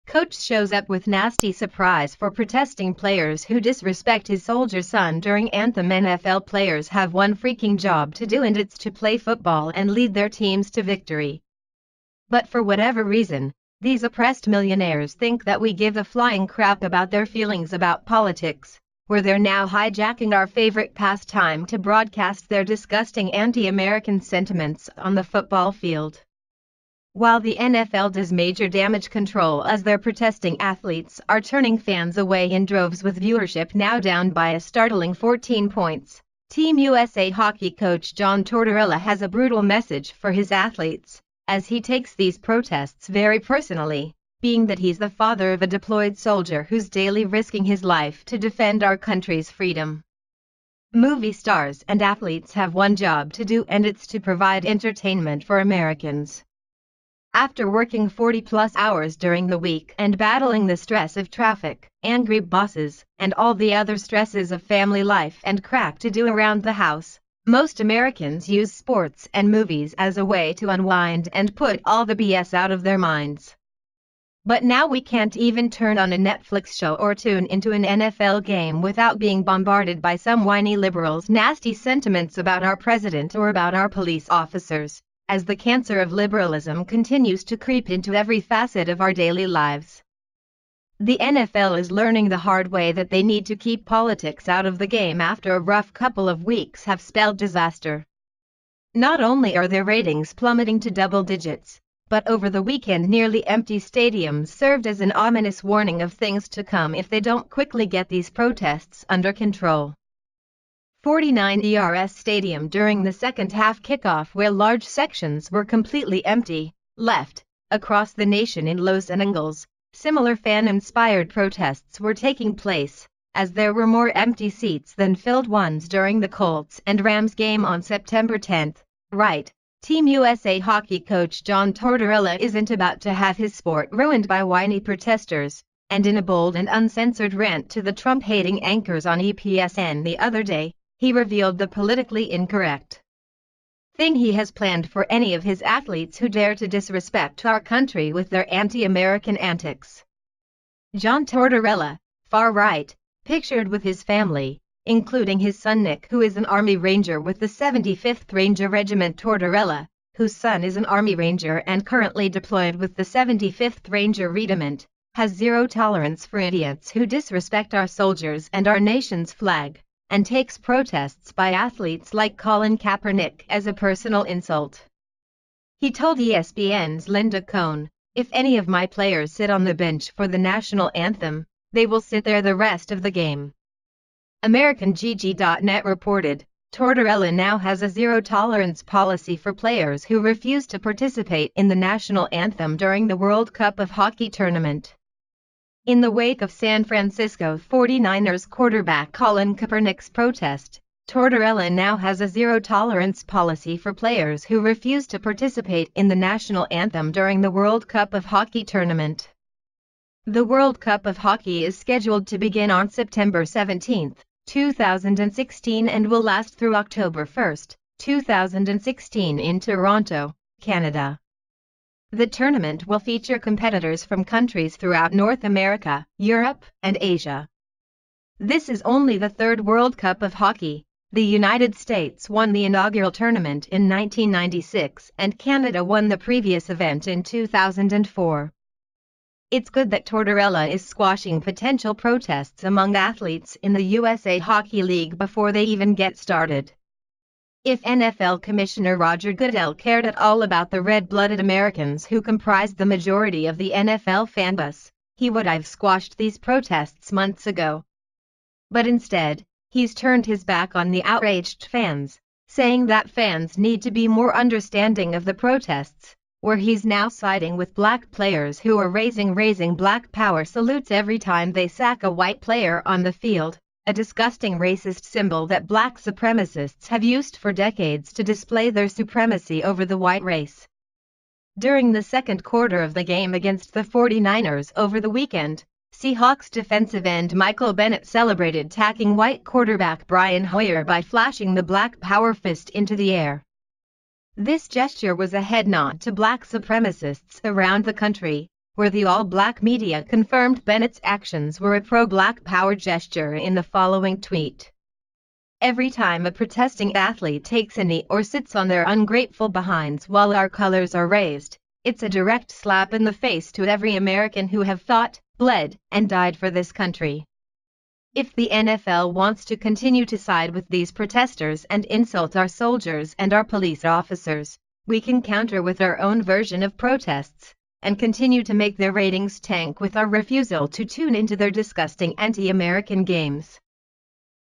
Coach shows up with nasty surprise for protesting players who disrespect his soldier son during Anthem. NFL players have one freaking job to do, and it's to play football and lead their teams to victory. But for whatever reason, these oppressed millionaires think that we give a flying crap about their feelings about politics, where they're now hijacking our favorite pastime to broadcast their disgusting anti-American sentiments on the football field. While the NFL does major damage control as their protesting athletes are turning fans away in droves, with viewership now down by a startling 14 points, Team USA hockey coach John Tortorella has a brutal message for his athletes, as he takes these protests very personally, being that he's the father of a deployed soldier who's daily risking his life to defend our country's freedom. Movie stars and athletes have one job to do, and it's to provide entertainment for Americans. After working 40-plus hours during the week and battling the stress of traffic, angry bosses, and all the other stresses of family life and crap to do around the house, most Americans use sports and movies as a way to unwind and put all the BS out of their minds. But now we can't even turn on a Netflix show or tune into an NFL game without being bombarded by some whiny liberals' nasty sentiments about our president or about our police officers, as the cancer of liberalism continues to creep into every facet of our daily lives. The NFL is learning the hard way that they need to keep politics out of the game after a rough couple of weeks have spelled disaster. Not only are their ratings plummeting to double digits, but over the weekend nearly empty stadiums served as an ominous warning of things to come if they don't quickly get these protests under control. 49ers Stadium during the second half kickoff, where large sections were completely empty, left. Across the nation in Los Angeles, similar fan-inspired protests were taking place, as there were more empty seats than filled ones during the Colts and Rams game on September 10. Right, Team USA hockey coach John Tortorella isn't about to have his sport ruined by whiny protesters, and in a bold and uncensored rant to the Trump-hating anchors on ESPN the other day, he revealed the politically incorrect thing he has planned for any of his athletes who dare to disrespect our country with their anti-American antics. John Tortorella, far right, pictured with his family, including his son Nick, who is an Army Ranger with the 75th Ranger Regiment. Tortorella, whose son is an Army Ranger and currently deployed with the 75th Ranger Regiment, has zero tolerance for idiots who disrespect our soldiers and our nation's flag, and takes protests by athletes like Colin Kaepernick as a personal insult. He told ESPN's Linda Cohn, "If any of my players sit on the bench for the national anthem, they will sit there the rest of the game." AmericanGG.net reported, Tortorella now has a zero-tolerance policy for players who refuse to participate in the national anthem during the World Cup of Hockey tournament. In the wake of San Francisco 49ers quarterback Colin Kaepernick's protest, Tortorella now has a zero-tolerance policy for players who refuse to participate in the national anthem during the World Cup of Hockey tournament. The World Cup of Hockey is scheduled to begin on September 17, 2016 and will last through October 1, 2016 in Toronto, Canada. The tournament will feature competitors from countries throughout North America, Europe, and Asia. This is only the third World Cup of Hockey. The United States won the inaugural tournament in 1996 and Canada won the previous event in 2004. It's good that Tortorella is squashing potential protests among athletes in the USA Hockey League before they even get started. If NFL Commissioner Roger Goodell cared at all about the red-blooded Americans who comprised the majority of the NFL fanbase, he would have squashed these protests months ago. But instead, he's turned his back on the outraged fans, saying that fans need to be more understanding of the protests, where he's now siding with black players who are raising black power salutes every time they sack a white player on the field, a disgusting racist symbol that black supremacists have used for decades to display their supremacy over the white race. During the second quarter of the game against the 49ers over the weekend, Seahawks defensive end Michael Bennett celebrated tacking white quarterback Brian Hoyer by flashing the black power fist into the air. This gesture was a head nod to black supremacists around the country, where the all-black media confirmed Bennett's actions were a pro-black power gesture in the following tweet. Every time a protesting athlete takes a knee or sits on their ungrateful behinds while our colors are raised, it's a direct slap in the face to every American who have fought, bled, and died for this country. If the NFL wants to continue to side with these protesters and insult our soldiers and our police officers, we can counter with our own version of protests, and continue to make their ratings tank with our refusal to tune into their disgusting anti-American games.